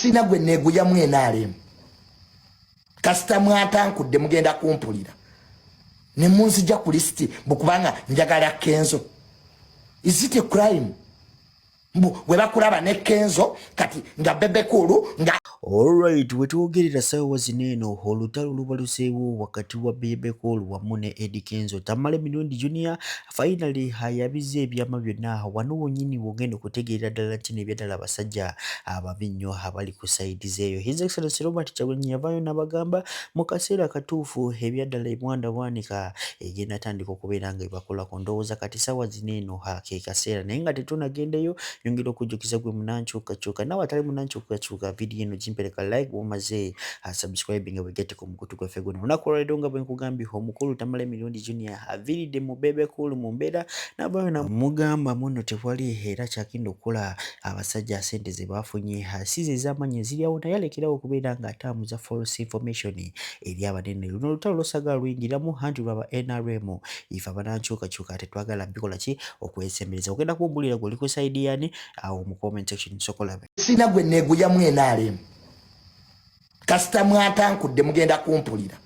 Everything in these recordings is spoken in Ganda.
sina gwe neguya mwenale kasita mwatankudde mugenda kumpulira ne munzija ku listi bukubanga njagala Kenzo. Is it a crime? We bakulaba ne Kenzo kati nga bebe kulu nga. Alright, wetuogerera sawa zineno olutalo lubaluseewo wakati wa Bebe Cool wamu ne Eddie Kenzo. Tamale Mirundi Junior finally hayabize ebyama byonna wano wonyini wogenda okutegeera ddala nti n'ebyadala abasajja ababi nnyo abali ku side zeeyo. His Excellency Robert Kyagulanyi yavaayo n'abagamba mu kaseera katuufu ebyaddala emwanda bwanika egenda tandika okubeera nga ebakolako. Ndowooza kati sawa zineno ke kaseera naye nga tetunagendeyo yongera okujjukiza gwe munankyukakyuka n'abatali munankyukakyuka video eno pereka like womaze subscribing wegete ku mukutu gwa fego lunaku olwaleero nga bwe nkugambye omukulu Tamale Mirundi Junior aviridde mu Bebe Cool mu mbeera n'abayo na mugamba muno tewali era kyakinda okukola abasajja sente ze bafunye asize ez'amanyi eziryawo naye alekerawo okubeera nga atambuza false information eri abanene. Luno olutalo lusaga luyingiramu hanti lwaba NRM ife abanankyukakyuka tetwagala mbikola ki okwesembereza ogenda kumbulira gwe oli ku side yani awo mu comment section sokolabe sina gwe neguya mwenale kasita mwatankudde mugenda kumpulira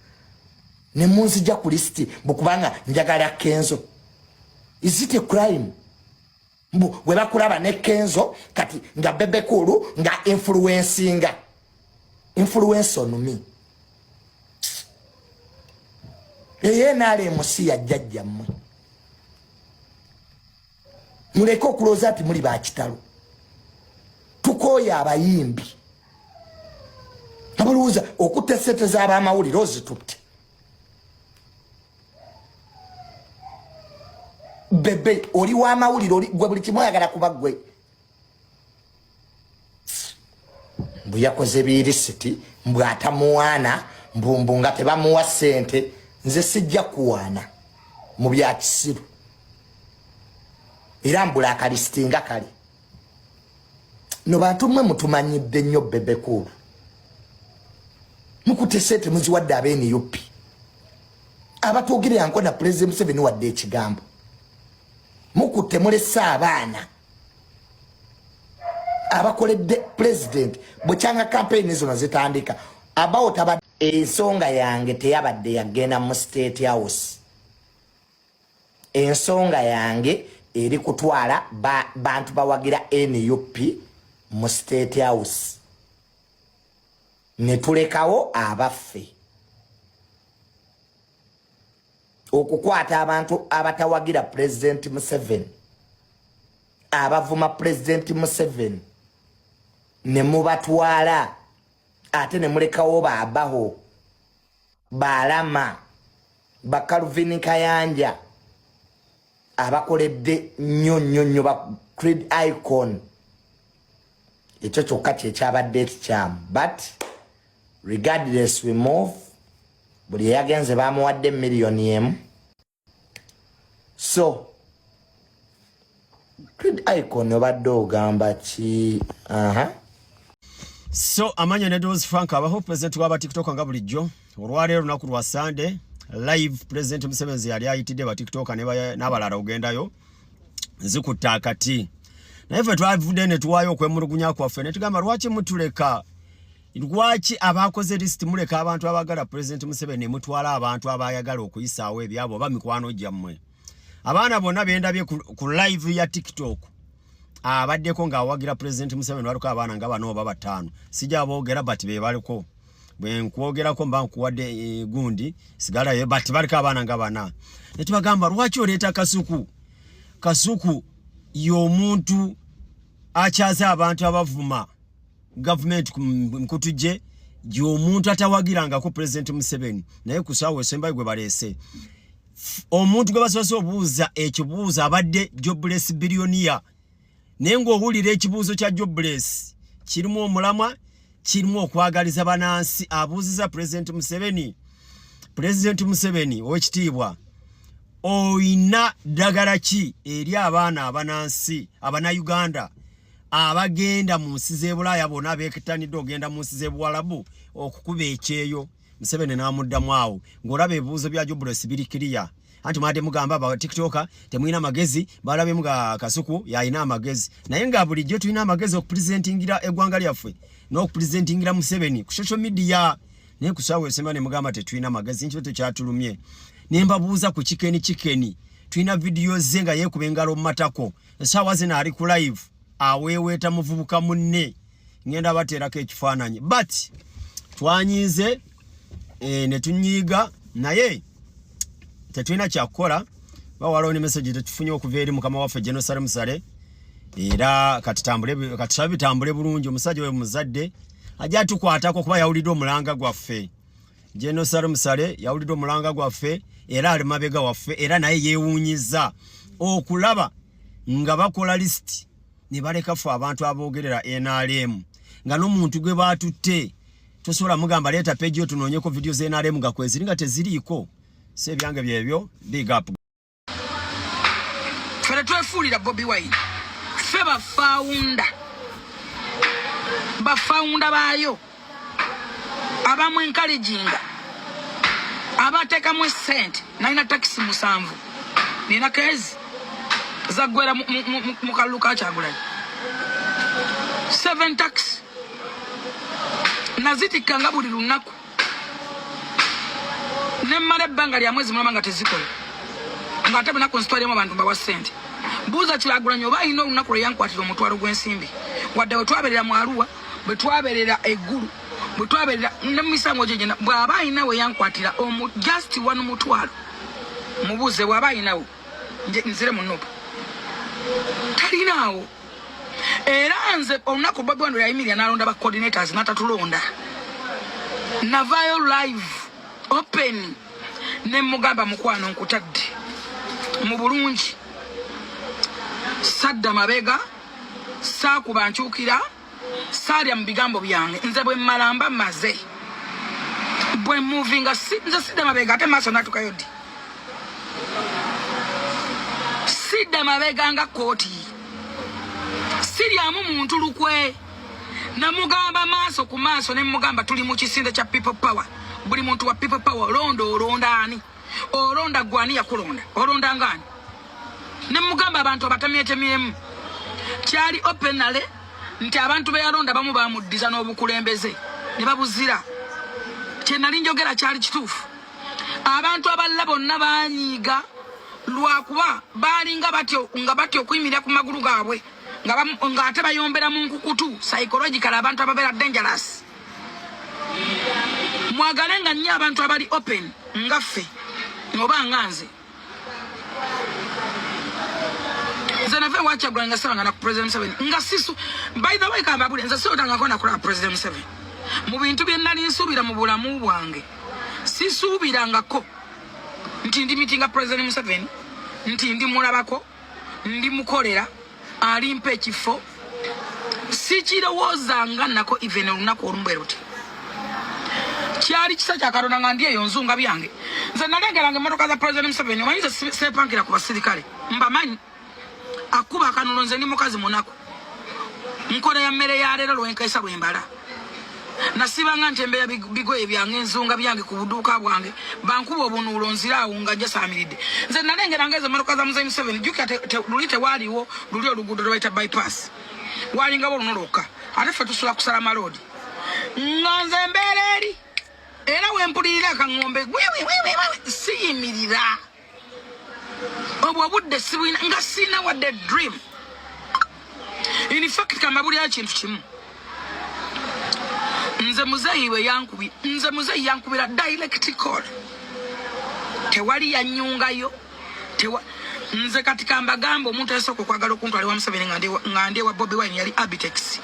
ne munzija ku listi bukubanga njagala Kenzo. Is it a crime? We bakulaba ne Kenzo kati nga Bebe Cool nga influence on me. Eye nale musiya jjajja mmwe muleke okuloza ati muli ba kitalo tukoya abayimbi abaluuza okuteseteza abamawulire ozitutte Bebe oli wa mawulire gwe buli kimu oyagala kuba gwe mbu yakoze birisiti mbu atamuwaana mbumbu nga tebamuwa ssente nze sijja kuwaana mu bya kisiru era mbula akalisiti nga kali no bantu mmwe mutumanyidde nnyo Bebe Cool mukutesete muziwadde abeeni yupi abatwogerera nko na President Museveni wadde ekigambo mukutte mulese abaana abakoledde president bwekyanga campaign ezo nazitandika about aba ensonga yange teyabadde yagenda mu State House. Ensonga yange eri kutwala bantu bawagira NUP mu State House netulekawo abaffe okukwata abantu abatawagira President Museveni abavuma President Museveni ne mubatwala ate ne mulekawo baabaho balama bakalvin Kayanja abakoledde nnyo ba creed icon ekyo kyokka kyabadde ekikyamu but regardless we move buli yagenze bamuwadde millioni emu so creed icon obadde ogamba ki so amanya nedos Frank abaho president wa TikTok nga bulijjo olwaleero lunaku lwa Sunday live President Museveni yali ayitidde ba TikTok n'abalala ogendayo nzikutta akati naye ffe twavudde ne tuwaayo okwemulugunya kwaffe ne tugamba lwaki mutuleka lwaki abakoze list muleka abantu abagala President Museveni ne mutwala abantu abayagala okuyisaawo ebyabo oba mikwano gyammwe abaana bonna bendabye ku live ya TikTok abaddeko ng'awagira President Museveni waliko abaana nga bano oba batano sijja boogera bati be baliko bwe nkwogerako mba nkuwadde gundi sigala ye bati baliko abaana nga bana ne tubagamba lwaki oleeta kasuku y'omuntu akyaza abantu abavuma government mkutuje y'omuntu atawagirangako President Museveni naye kusaawe sembayi gwe baleese omuntu gwe basoose obuuza ekibuuzo abadde jobless billionaire naye ng'owulira ekibuuzo kya jobless kirimu omulamwa kirimu okwagaliza banansi abuuziza President Museveni ow'ekitiibwa oyina ddagala ki eri abaana abanansi abana-Uganda abagenda mu nsi z'Ebulaaya bonna abeekitanidde ogenda mu nsi z'Ebuwalabu okukuba ekyeyo Museveni n'amuddamu awo ng'olaba ebibuuzo bya jobless biri kiriya anti mwade mugamba aba TikToker temuyina magezi balabye mga kasuku yayina amagezi naye nga bulijjo tulina amagezi okupresentingira eggwanga lyaffe n'okupresentingira Museveni ku social media ne kusawe sema ne mugamba tetwina magazine kyote kyatulumye ne mbabuuza ku chikeni twina video zenga yekubengalo matako sawa zina ali ku live aweeweta muvubuka munne ngenda baterako ekifaananyi but twanyize ne tunyiga naye tetwina kyakola bawalo ne message tetufunye okuva eri mukama waffe General Salim Sale era katitambule bulungi omusajja we muzadde ajja tukwatako kuba yawulidde omulanga gwaffe General Salim Sale yawulidde omulanga gwaffe era ali mabega waffe era naye yeewunyiza okulaba nga bakola list ne baleka fu abantu aboogerera NRM nga n'omuntu gwe baatutte tosobola mugamba leeta page yo tunoonyeko video ze NRM nga kweziri nga teziriiko se byange byebyo big up fere twefuulira Bobi Wine fe bafaunda baayo abamu encouraging abateka mu sente naina taxi musanvu nina kezi zagwera mu kaluka kyagula 7 taxi nazitikanga buli lunaku nemmala ebbanga lya mwezi mulama nga tezikola nga ate bena konstwaliemu abantu mbawa sente buuza Kyagulanyi oba alina olunaku lwe yankwatira omutwalo gw'ensimbi wadde bwe twaberera mu Arua bwe twaberera eggulu bwe twaberera ne misango gyegena bw'aba alina we yankwatira just one mutwalo mubuuze bw'aba alinawo nzire mu Nuupu talinaawo era nze olunaku Bobi Wine yayimirira n'alonda ba coordinators n'atatulonda navaayo live open ne mugamba mukwano nkutadde mu bulungi sadda mabega saakuba nkyukira saalya mu bigambo byange nze bwe mmalamba maze bwe movinga nze sidda mabega ate maaso natukayo ddi sidda mabega nga kooti siryamu muntu lukwe namugamba maaso ku maaso ne mugamba tuli mu kisinde kya people power buli muntu wa people power olonda ani olonda gwani yakulonda olonda ngani ne mugamba abantu abatamyetemyemu kyali openale nti abantu beyalonda bamu bamuddiza n'obukulembeze ne babuzira kyenali njogera kyali kituufu abantu abalala bonna banyiiga lwakuba balinga batyo okuyimirira ku magulu gaabwe nga ate bayombera mu nkukutu psychological abantu ababeera dangerous mwagalenga nnyo abantu abali open nga ffe oba nga nze nze Kyagulanyi nga sibanga na ku President Museveni nga sisu by the way kamba buli nze siwotangako nakola President Museveni mu bintu bye nnali nsuubira mu bulamu bwange sisuubirangako nti ndi mitinga President Museveni nti ndi mulabako ndi mukolera alimpa ekifo sikirowoozanga nako even olunaku olumbwe luti kyali kisa kya Katonda nga ndi eyo nzunga byange nze nalengeranga emmotoka za President Museveni omanyi nze sepankira ku basirikale mbamanyi akuba akanulo nze ndi mukazi munaku nkole ya mmere ya leero lwenkaisa lwembala nasibanga ntembeya bigoye byange enzunga byange ku buduuka bwange bankuba obunuulo nziraawo nga jasamiridde nze nalengeranga ezo emmotoka za Muzeeyi Museveni jjukira luli tewaaliwo luli oluguudo lwe bayita bypass walingawo oluno lwokka ate ffe tusula kusala maloodi nga nze mbeera eri era wempulirira akaŋŋombe siyimirira obwo obudde sibwina nga sina wadde dream in fact kambabulirayo kintu kimu nze Muzeeyi yankubira direct call tewali yanyungayo nze kati kambagamba omuntu ayasooka okwagala okuntwala ewa Museveni nga ndi ewa Bobi Wine yali Abitex